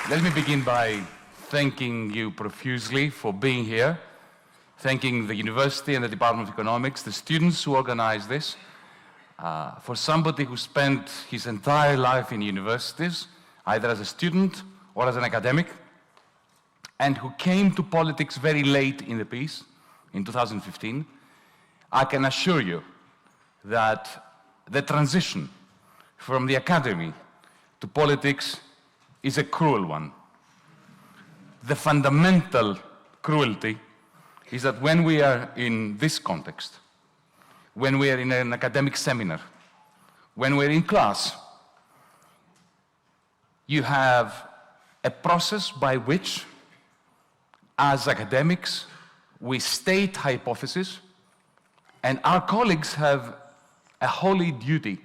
Let me begin by thanking you profusely for being here, thanking the university and the Department of Economics, the students who organized this. For somebody who spent his entire life in universities, either as a student or as an academic, and who came to politics very late in the piece, in 2015, I can assure you that the transition from the academy to politics is a cruel one. The fundamental cruelty is that when we are in this context, when we are in an academic seminar, when we're in class, you have a process by which, as academics, we state hypotheses, and our colleagues have a holy duty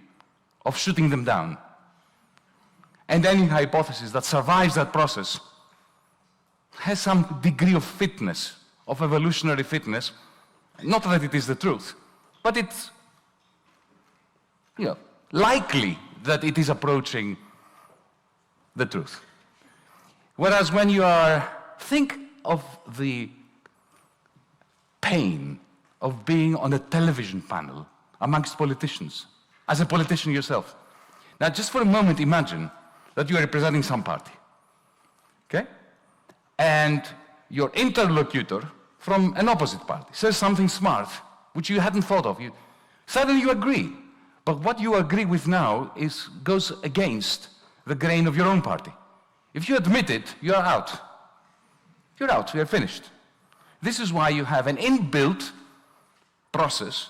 of shooting them down. And any hypothesis that survives that process has some degree of fitness, of evolutionary fitness. Not that it is the truth, but it's likely that it is approaching the truth. Whereas when you think of the pain of being on a television panel amongst politicians, as a politician yourself. Now, just for a moment, imagine that you are representing some party, okay? And your interlocutor from an opposite party says something smart, which you hadn't thought of. Suddenly you agree. But what you agree with now goes against the grain of your own party. If you admit it, you are out. You're out, you're finished. This is why you have an inbuilt process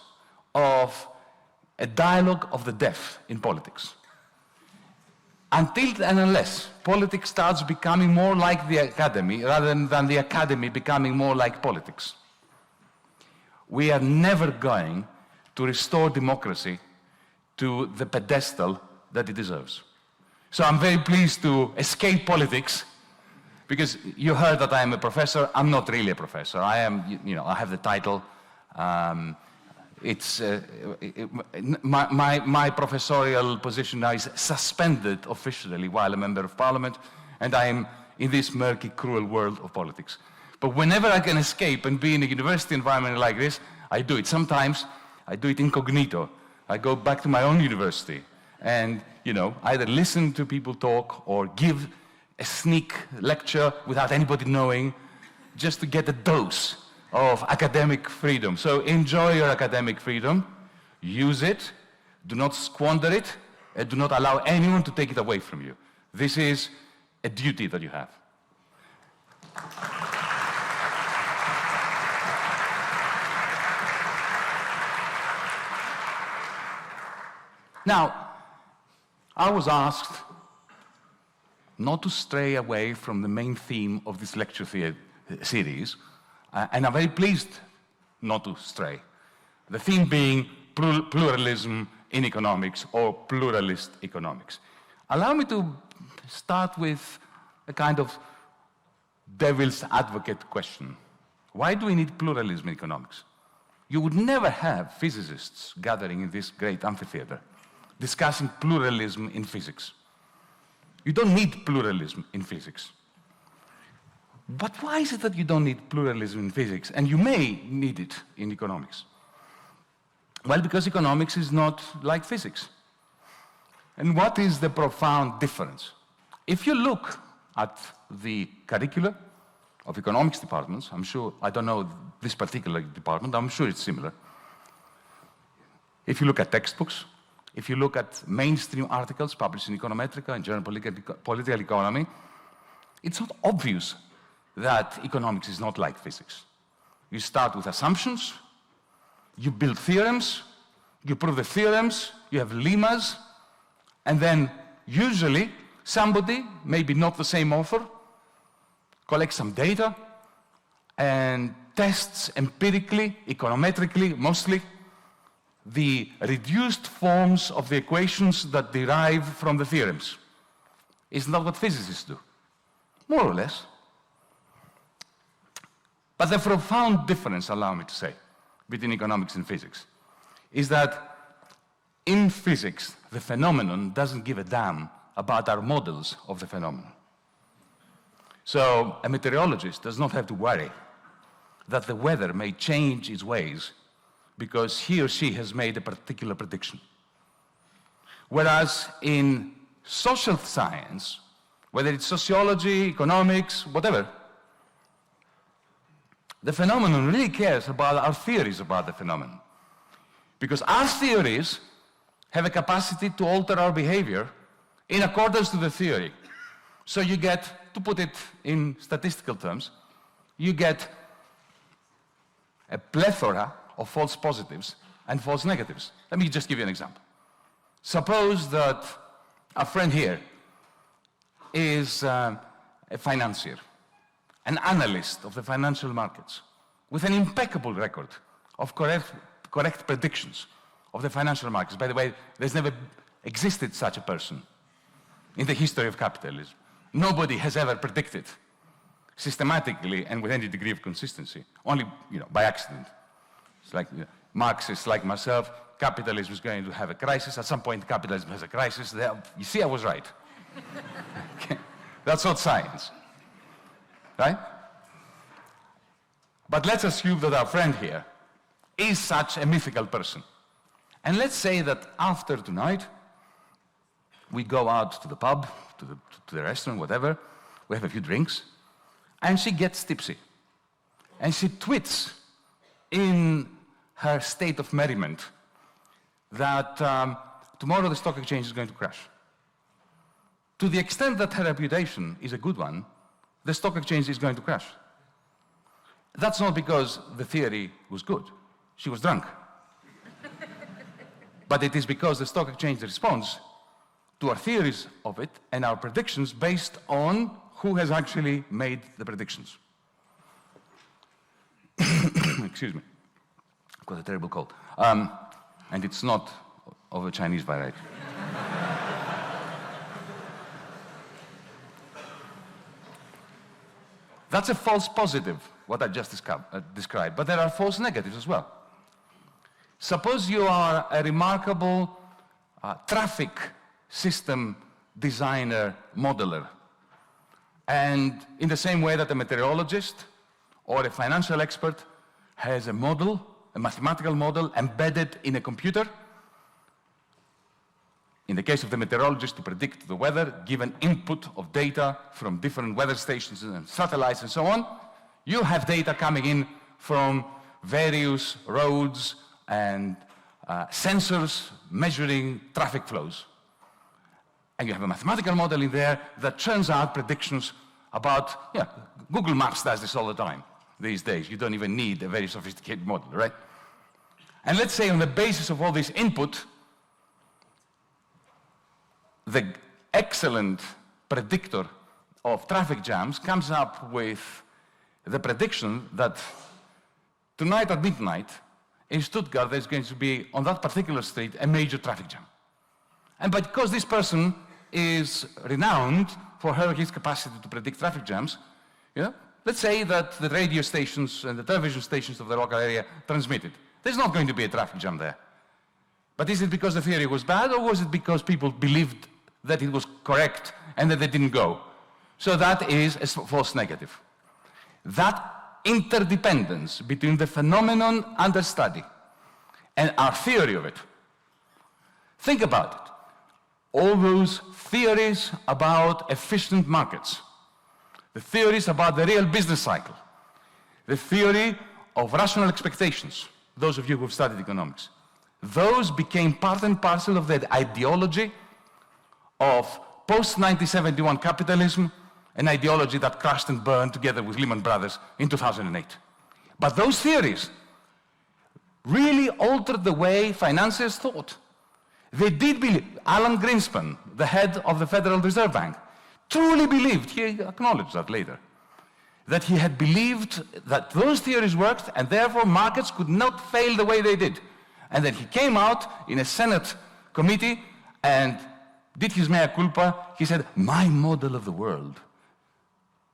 of a dialogue of the deaf in politics. Until and unless politics starts becoming more like the academy rather than the academy becoming more like politics, we are never going to restore democracy to the pedestal that it deserves. So I'm very pleased to escape politics, because you heard that I am a professor. I'm not really a professor. I am, I have the title. My professorial position now is suspended officially while a member of parliament, and I am in this murky, cruel world of politics. But whenever I can escape and be in a university environment like this, I do it. Sometimes I do it incognito. I go back to my own university and, either listen to people talk or give a sneak lecture without anybody knowing, just to get a dose of academic freedom. So enjoy your academic freedom, use it, do not squander it, and do not allow anyone to take it away from you. This is a duty that you have. Now, I was asked not to stray away from the main theme of this lecture series, and I'm very pleased not to stray. The theme being pluralism in economics, or pluralist economics. Allow me to start with a kind of devil's advocate question. Why do we need pluralism in economics? You would never have physicists gathering in this great amphitheater discussing pluralism in physics. You don't need pluralism in physics. But why is it that you don't need pluralism in physics, and you may need it in economics? Well, because economics is not like physics. And what is the profound difference? If you look at the curricula of economics departments, I don't know this particular department, I'm sure it's similar. If you look at textbooks, if you look at mainstream articles published in Econometrica and Journal Political Economy, it's not obvious that economics is not like physics. You start with assumptions, you build theorems, you prove the theorems, you have lemmas, and then usually somebody, maybe not the same author, collects some data and tests empirically, econometrically, mostly, the reduced forms of the equations that derive from the theorems. Isn't that what physicists do? More or less. But the profound difference, allow me to say, between economics and physics is that in physics, the phenomenon doesn't give a damn about our models of the phenomenon. So a meteorologist does not have to worry that the weather may change its ways because he or she has made a particular prediction. Whereas in social science, whether it's sociology, economics, whatever, the phenomenon really cares about our theories about the phenomenon. Because our theories have a capacity to alter our behavior in accordance to the theory. So you get, to put it in statistical terms, you get a plethora of false positives and false negatives. Let me just give you an example. Suppose that a friend here is a financier, an analyst of the financial markets, with an impeccable record of correct predictions of the financial markets. By the way, there's never existed such a person in the history of capitalism. Nobody has ever predicted systematically and with any degree of consistency, only by accident. It's like Marxists like myself, capitalism is going to have a crisis. At some point, capitalism has a crisis. You see, I was right. Okay. That's not science, right? But let's assume that our friend here is such a mythical person. And let's say that after tonight, we go out to the pub, to the restaurant, whatever, we have a few drinks, and she gets tipsy. And she tweets in her state of merriment that tomorrow the stock exchange is going to crash. To the extent that her reputation is a good one, the stock exchange is going to crash. That's not because the theory was good. She was drunk. But it is because the stock exchange responds to our theories of it and our predictions based on who has actually made the predictions. Excuse me. I've got a terrible cold. And it's not of a Chinese variety. That's a false positive, what I just described, but there are false negatives as well. Suppose you are a remarkable traffic system designer, modeler, and in the same way that a meteorologist or a financial expert has a model, a mathematical model embedded in a computer, in the case of the meteorologist to predict the weather, given input of data from different weather stations and satellites and so on, you have data coming in from various roads and sensors measuring traffic flows. And you have a mathematical model in there that churns out predictions about, Google Maps does this all the time these days. You don't even need a very sophisticated model, right? And let's say on the basis of all this input, the excellent predictor of traffic jams comes up with the prediction that tonight at midnight in Stuttgart there's going to be, on that particular street, a major traffic jam. And because this person is renowned for his capacity to predict traffic jams, let's say that the radio stations and the television stations of the local area transmitted. There's not going to be a traffic jam there. But is it because the theory was bad, or was it because people believed that it was correct and that they didn't go? So that is a false negative. That interdependence between the phenomenon under study and our theory of it. Think about it. All those theories about efficient markets, the theories about the real business cycle, the theory of rational expectations, those of you who have studied economics, those became part and parcel of the ideology of post-1971 capitalism, an ideology that crashed and burned together with Lehman Brothers in 2008. But those theories really altered the way financiers thought. They did believe, Alan Greenspan, the head of the Federal Reserve Bank, truly believed, he acknowledged that later, that he had believed that those theories worked and therefore markets could not fail the way they did. And then he came out in a Senate committee and did his mea culpa. He said, my model of the world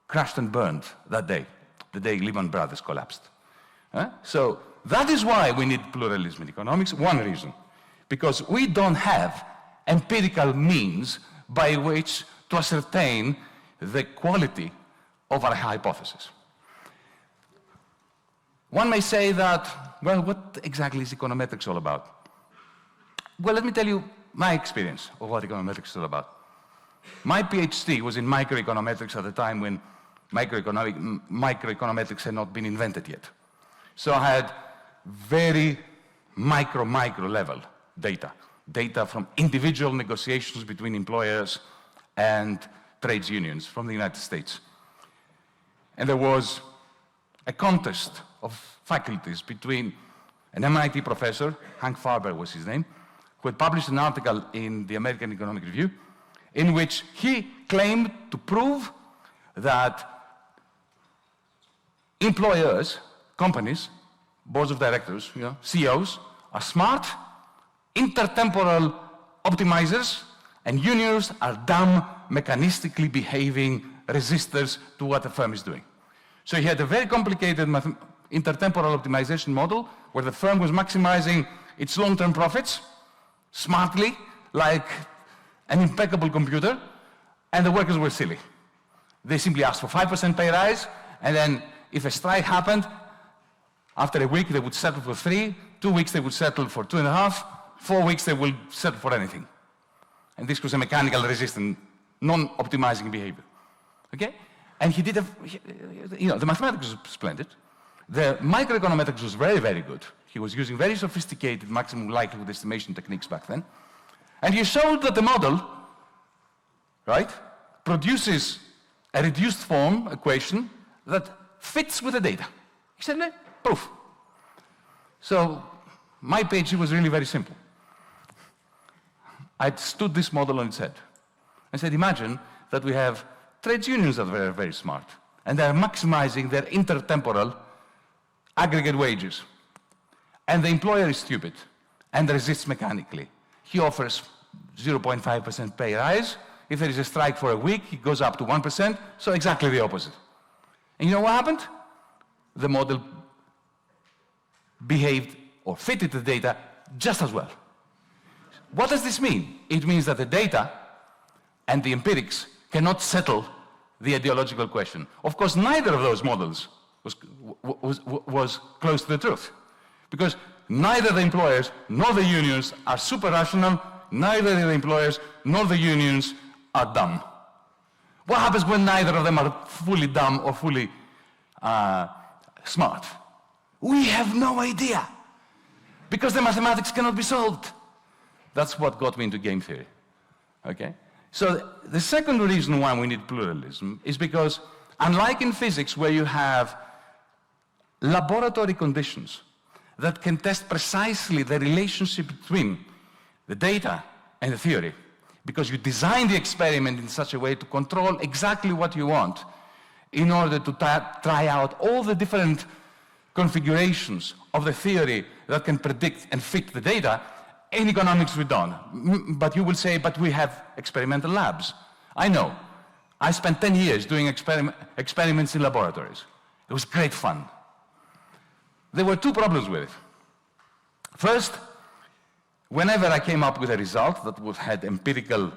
crashed and burned that day, the day Lehman Brothers collapsed. So that is why we need pluralism in economics, one reason. Because we don't have empirical means by which to ascertain the quality of our hypothesis. One may say that, well, what exactly is econometrics all about? Well, let me tell you my experience of what econometrics is all about. My PhD was in microeconometrics at the time when microeconometrics had not been invented yet. So I had very micro level data from individual negotiations between employers and trades unions from the United States. And there was a contest of faculties between an MIT professor, Hank Farber was his name, who had published an article in the American Economic Review in which he claimed to prove that employers, companies, boards of directors, CEOs, are smart, intertemporal optimizers, and unions are dumb, mechanistically behaving resistors to what the firm is doing. So he had a very complicated intertemporal optimization model where the firm was maximizing its long-term profits smartly, like an impeccable computer, and the workers were silly. They simply asked for 5% pay rise, and then if a strike happened, after a week they would settle for 3, 2 weeks they would settle for 2.5, 4 weeks they would settle for anything. And this was a mechanical resistant, non-optimizing behavior. Okay? And he did the mathematics was splendid. The microeconometrics was very, very good. He was using very sophisticated maximum likelihood estimation techniques back then. And he showed that the model, right, produces a reduced form equation that fits with the data. He said, proof. So my PhD was really very simple. I stood this model on its head. I said, imagine that we have trades unions that are very, very smart, and they're maximizing their intertemporal aggregate wages. And the employer is stupid and resists mechanically. He offers 0.5% pay rise. If there is a strike for a week, it goes up to 1%, so exactly the opposite. And you know what happened? The model behaved or fitted the data just as well. What does this mean? It means that the data and the cannot settle the ideological question. Of course, neither of those models was close to the truth, because neither the employers nor the unions are super rational, neither the employers nor the unions are dumb. What happens when neither of them are fully dumb or fully smart? We have no idea, because the mathematics cannot be solved. That's what got me into game theory. Okay? So the second reason why we need pluralism is because, unlike in physics, where you have laboratory conditions that can test precisely the relationship between the data and the theory, because you design the experiment in such a way to control exactly what you want in order to try out all the different configurations of the theory that can predict and fit the data. In economics we don't. But you will say, but we have experimental labs. I know. I spent 10 years doing experiments in laboratories. It was great fun. There were two problems with it. First, whenever I came up with a result that had empirical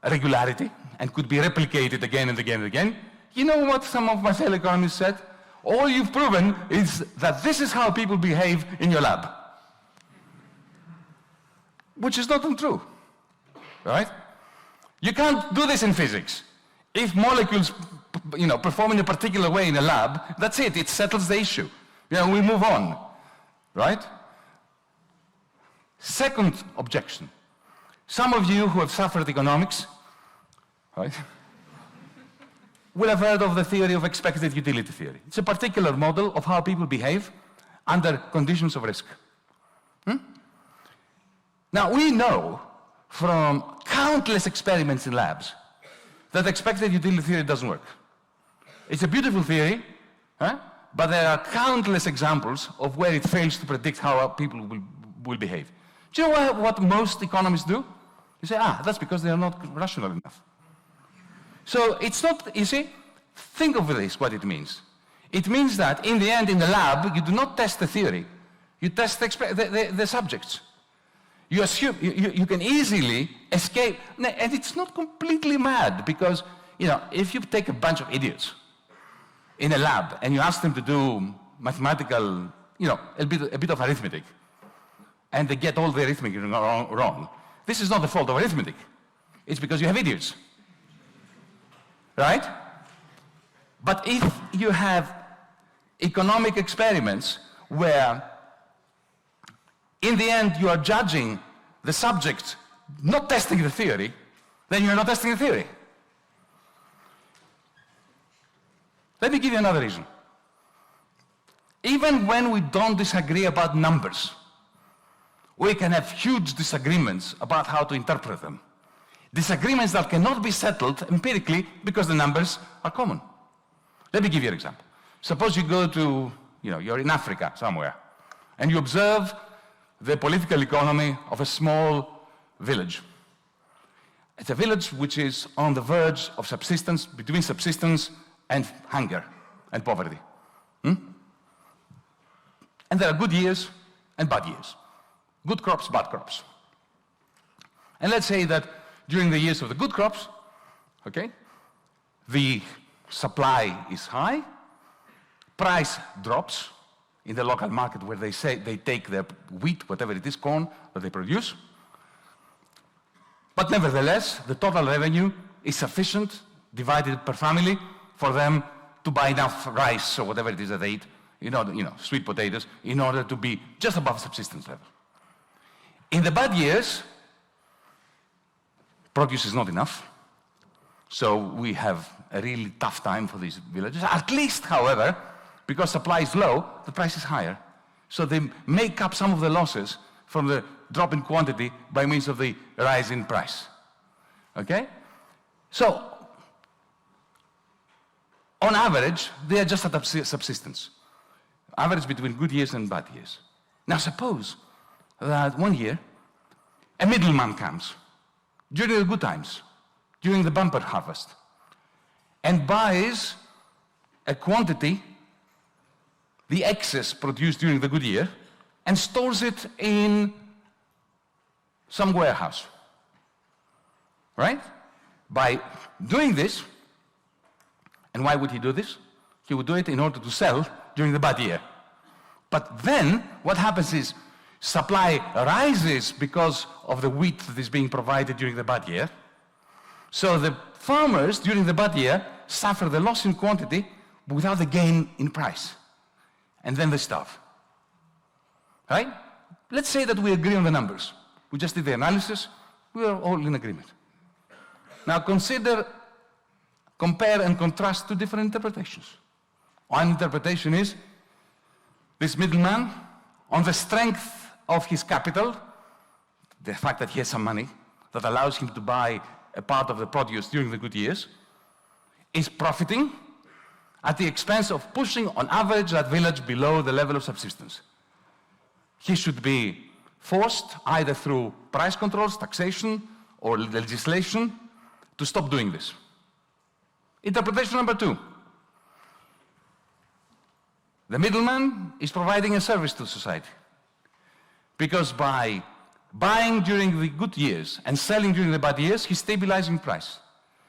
regularity and could be replicated again and again and again, you know what some of my fellow economists said? All you've proven is that this is how people behave in your lab. Which is not untrue, right? You can't do this in physics. If molecules, perform in a particular way in a lab, that's it. It settles the issue. We move on, right? Second objection. Some of you who have suffered economics, right, will have heard of the theory of expected utility theory. It's a particular model of how people behave under conditions of risk. Now, we know from countless experiments in labs that expected utility theory doesn't work. It's a beautiful theory, but there are countless examples of where it fails to predict how people will behave. Do you know what most economists do? You say, that's because they are not rational enough. So it's not, you see, think of this, what it means. It means that in the end, in the lab, you do not test the theory. You test the subjects. You assume, you can easily escape, and it's not completely mad, because if you take a bunch of idiots in a lab and you ask them to do mathematical, a bit of arithmetic, and they get all the arithmetic wrong, this is not the fault of arithmetic. It's because you have idiots, right? But if you have economic experiments where, in the end, you are judging the subject, not testing the theory, then you're not testing the theory. Let me give you another reason. Even when we don't disagree about numbers, we can have huge disagreements about how to interpret them. Disagreements that cannot be settled empirically because the numbers are common. Let me give you an example. Suppose you go to, you're in Africa somewhere, and you observe the political economy of a small village. It's a village which is on the verge of subsistence, between subsistence and hunger and poverty. And there are good years and bad years. Good crops, bad crops. And let's say that during the years of the good crops, okay, the supply is high, price drops in the local market where they say they take their wheat, whatever it is, corn that they produce. But nevertheless, the total revenue is sufficient, divided per family, for them to buy enough rice or whatever it is that they eat, sweet potatoes, in order to be just above subsistence level. In the bad years, produce is not enough. So we have a really tough time for these villages. At least, however, because supply is low, the price is higher. So they make up some of the losses from the drop in quantity by means of the rise in price. Okay? So, on average, they are just at subsistence. Average between good years and bad years. Now suppose that one year, a middleman comes during the good times, during the bumper harvest, and buys a quantity, the excess produced during the good year, and stores it in some warehouse, right? By doing this, and why would he do this? He would do it in order to sell during the bad year. But then, what happens is, supply rises because of the wheat that is being provided during the bad year. So the farmers, during the bad year, suffer the loss in quantity without the gain in price. And then they starve. Right? Let's say that we agree on the numbers. We just did the analysis. We are all in agreement. Now compare and contrast two different interpretations. One interpretation is this middleman, on the strength of his capital, the fact that he has some money that allows him to buy a part of the produce during the good years, is profiting at the expense of pushing, on average, that village below the level of subsistence. He should be forced, either through price controls, taxation, or legislation, to stop doing this. Interpretation number two. The middleman is providing a service to society. Because by buying during the good years and selling during the bad years, he's stabilizing price.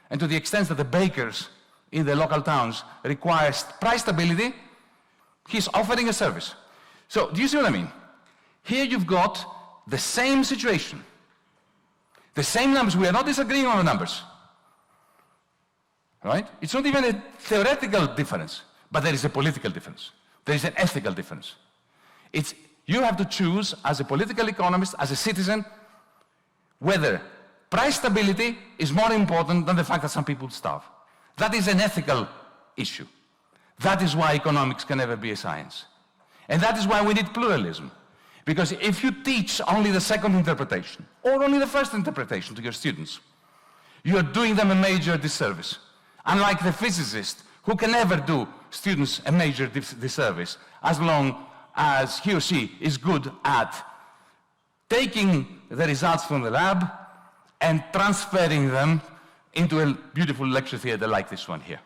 And to the extent that the bakers in the local towns require price stability, he's offering a service. So, do you see what I mean? Here you've got the same situation, the same numbers. We are not disagreeing on the numbers, right? It's not even a theoretical difference, but there is a political difference. There is an ethical difference. You have to choose, as a political economist, as a citizen, whether price stability is more important than the fact that some people starve. That is an ethical issue. That is why economics can never be a science. And that is why we need pluralism. Because if you teach only the second interpretation, or only the first interpretation to your students, you are doing them a major disservice. Unlike the physicist, who can never do students a major disservice, as long as he or she is good at taking the results from the lab and transferring them into a beautiful lecture theater like this one here.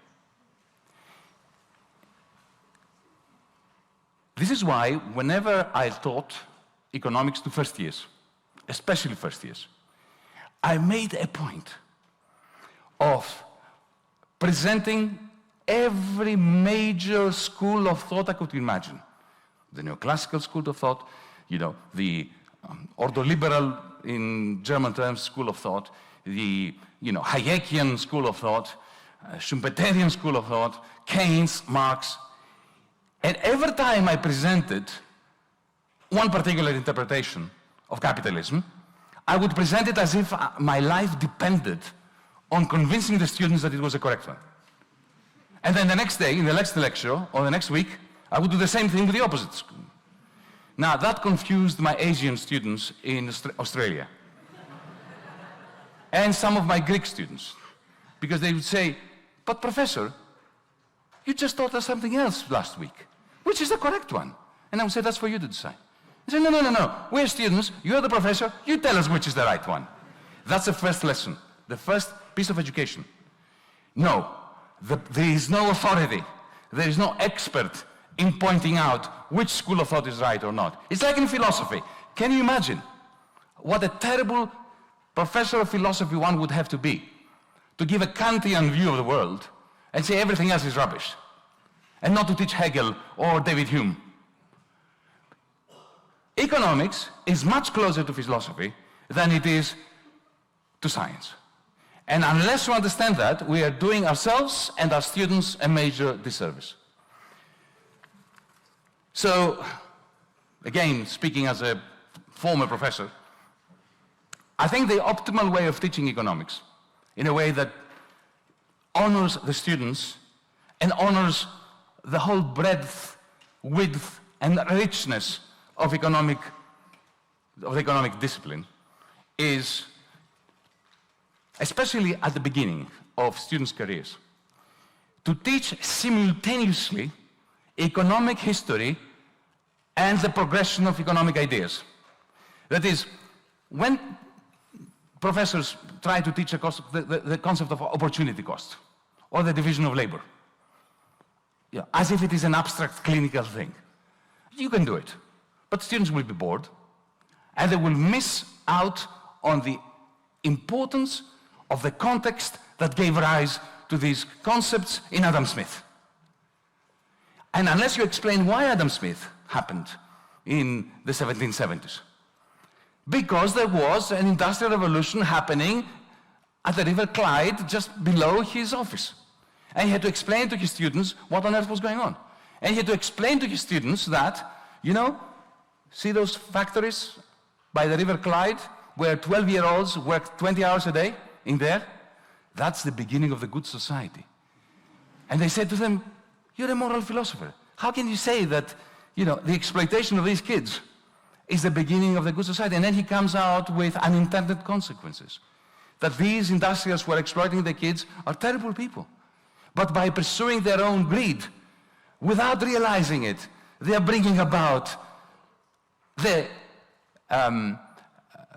This is why whenever I taught economics to first years, especially first years, I made a point of presenting every major school of thought I could imagine. The neoclassical school of thought, the ordoliberal, in German terms, school of thought, the Hayekian school of thought, Schumpeterian school of thought, Keynes, Marx. And every time I presented one particular interpretation of capitalism, I would present it as if my life depended on convincing the students that it was the correct one. And then the next day, in the next lecture, or the next week, I would do the same thing with the opposite school. Now, that confused my Asian students in Australia. And some of my Greek students. Because they would say, but professor, you just taught us something else last week. Which is the correct one? And I would say, that's for you to decide. They say, no. We're students, you're the professor, you tell us which is the right one. That's the first lesson, the first piece of education. No, there is no authority, there is no expert in pointing out which school of thought is right or not. It's like in philosophy. Can you imagine what a terrible professor of philosophy one would have to be to give a Kantian view of the world and say everything else is rubbish, and not to teach Hegel or David Hume? Economics is much closer to philosophy than it is to science. And unless you understand that, we are doing ourselves and our students a major disservice. So, again, speaking as a former professor, I think the optimal way of teaching economics, in a way that honors the students and honors the whole breadth, width, and richness of the economic discipline, is, especially at the beginning of students' careers, to teach simultaneously economic history and the progression of economic ideas. That is, when professors try to teach the concept of opportunity cost or the division of labor, as if it is an abstract clinical thing, you can do it. But students will be bored, and they will miss out on the importance of the context that gave rise to these concepts in Adam Smith. And unless you explain why Adam Smith happened in the 1770s, because there was an industrial revolution happening at the River Clyde just below his office. And he had to explain to his students what on earth was going on. And he had to explain to his students that, see those factories by the River Clyde where 12-year-olds work 20 hours a day in there? That's the beginning of the good society. And they said to them, you're a moral philosopher. How can you say that, the exploitation of these kids is the beginning of the good society? And then he comes out with unintended consequences. That these industrialists who are exploiting the kids are terrible people. But by pursuing their own greed, without realizing it, they are bringing about the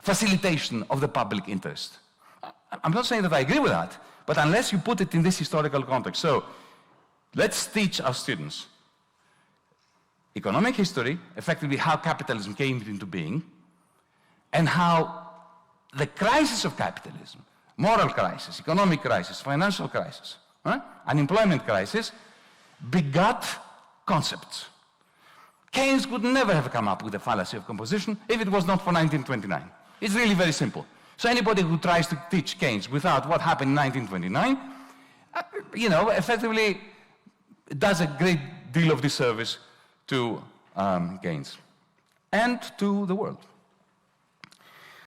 facilitation of the public interest. I'm not saying that I agree with that, but unless you put it in this historical context. So let's teach our students economic history, effectively how capitalism came into being, and how the crisis of capitalism, moral crisis, economic crisis, financial crisis, unemployment crisis, begot concepts. Keynes could never have come up with the fallacy of composition if it was not for 1929. It's really very simple. So anybody who tries to teach Keynes without what happened in 1929, effectively does a great deal of disservice to Keynes and to the world.